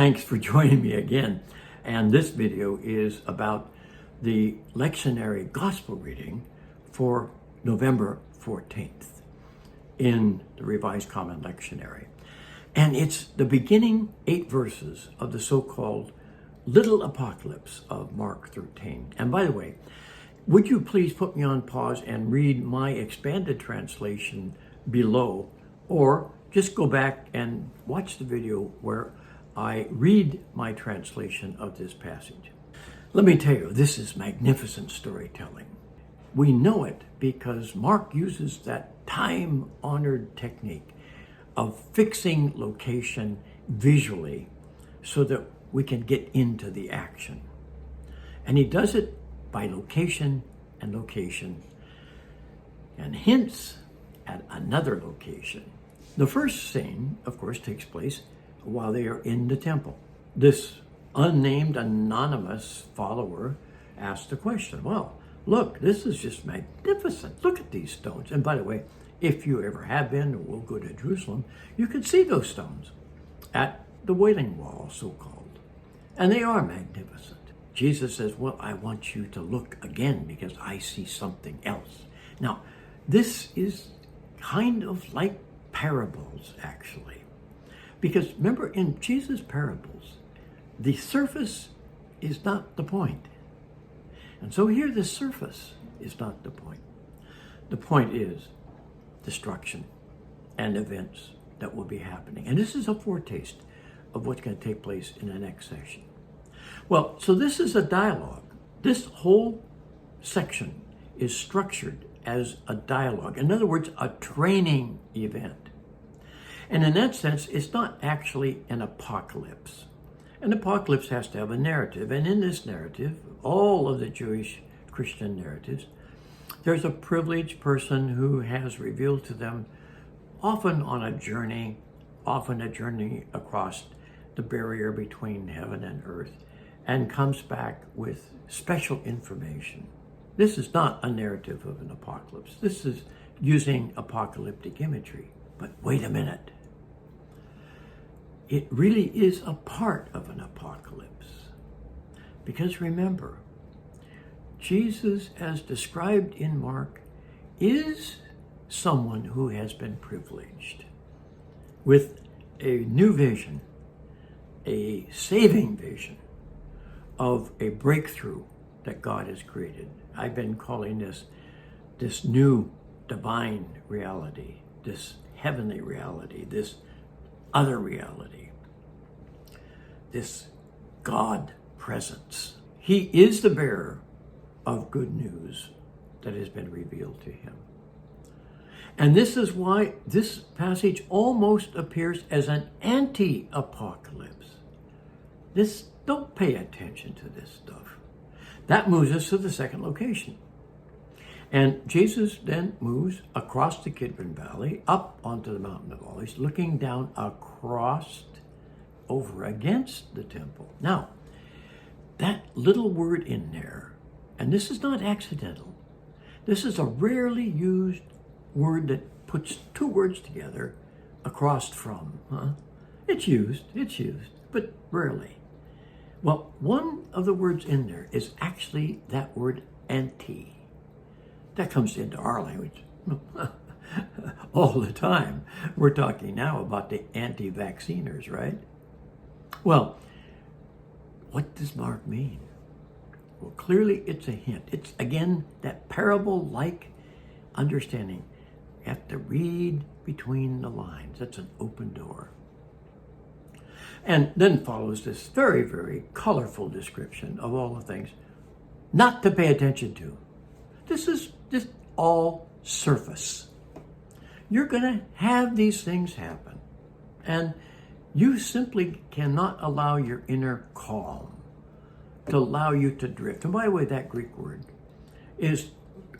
Thanks for joining me again. And this video is about the lectionary gospel reading for November 14th in the Revised Common Lectionary. And it's the beginning 8 verses of the so-called Little Apocalypse of Mark 13. And by the way, would you please put me on pause and read my expanded translation below, or just go back and watch the video where I read my translation of this passage. Let me tell you, this is magnificent storytelling. We know it because Mark uses that time-honored technique of fixing location visually so that we can get into the action. And he does it by location and hints at another location. The first scene, of course, takes place while they are in the temple. This unnamed, anonymous follower asked the question, well, look, this is just magnificent. Look at these stones. And by the way, if you ever have been or will go to Jerusalem, you can see those stones at the Wailing Wall, so-called. And they are magnificent. Jesus says, well, I want you to look again because I see something else. Now, this is kind of like parables, actually. Because remember, in Jesus' parables, the surface is not the point. And so here the surface is not the point. The point is destruction and events that will be happening. And this is a foretaste of what's going to take place in the next session. Well, so this is a dialogue. This whole section is structured as a dialogue. In other words, a training event. And in that sense, it's not actually an apocalypse. An apocalypse has to have a narrative. And in this narrative, all of the Jewish Christian narratives, there's a privileged person who has revealed to them, often on a journey across the barrier between heaven and earth, and comes back with special information. This is not a narrative of an apocalypse. This is using apocalyptic imagery. But wait a minute. It really is a part of an apocalypse. Because remember, Jesus, as described in Mark, is someone who has been privileged with a new vision, a saving vision of a breakthrough that God has created. I've been calling this new divine reality, this heavenly reality, this other reality, this God presence. He is the bearer of good news that has been revealed to him. And this is why this passage almost appears as an anti-apocalypse. Don't pay attention to this stuff. That moves us to the second location. And Jesus then moves across the Kidron Valley, up onto the Mountain of Olives, looking down across over against the temple. Now, that little word in there, and this is not accidental. This is a rarely used word that puts two words together, across from. It's used, but rarely. Well, one of the words in there is actually that word anti. That comes into our language all the time. We're talking now about the anti-vacciners, right? Well, what does Mark mean? Well, clearly it's a hint. It's, again, that parable-like understanding. You have to read between the lines. That's an open door. And then follows this very, very colorful description of all the things not to pay attention to. This is just all surface. You're going to have these things happen. And you simply cannot allow your inner calm to allow you to drift. And by the way, that Greek word is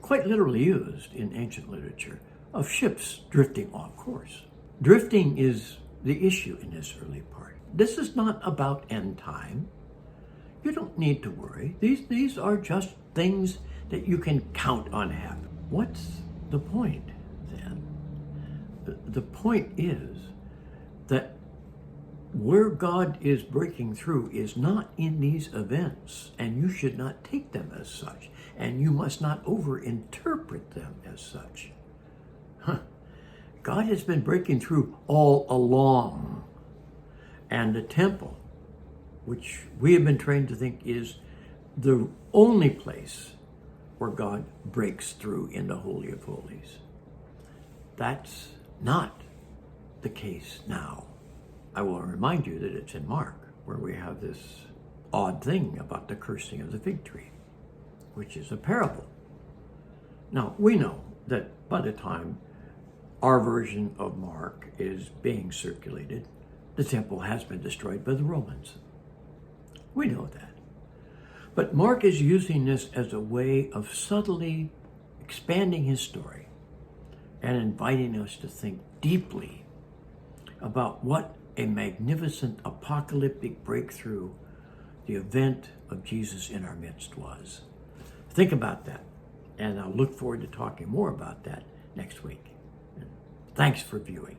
quite literally used in ancient literature of ships drifting off course. Drifting is the issue in this early part. This is not about end time. You don't need to worry. These are just things that you can count on happen. What's the point then? The point is that where God is breaking through is not in these events, and you should not take them as such, and you must not overinterpret them as such. God has been breaking through all along, and the temple, which we have been trained to think is the only place where God breaks through in the Holy of Holies, that's not the case now. I will remind you that it's in Mark, where we have this odd thing about the cursing of the fig tree, which is a parable. Now, we know that by the time our version of Mark is being circulated, the temple has been destroyed by the Romans. We know that. But Mark is using this as a way of subtly expanding his story and inviting us to think deeply about what a magnificent apocalyptic breakthrough the event of Jesus in our midst was. Think about that, and I'll look forward to talking more about that next week. Thanks for viewing.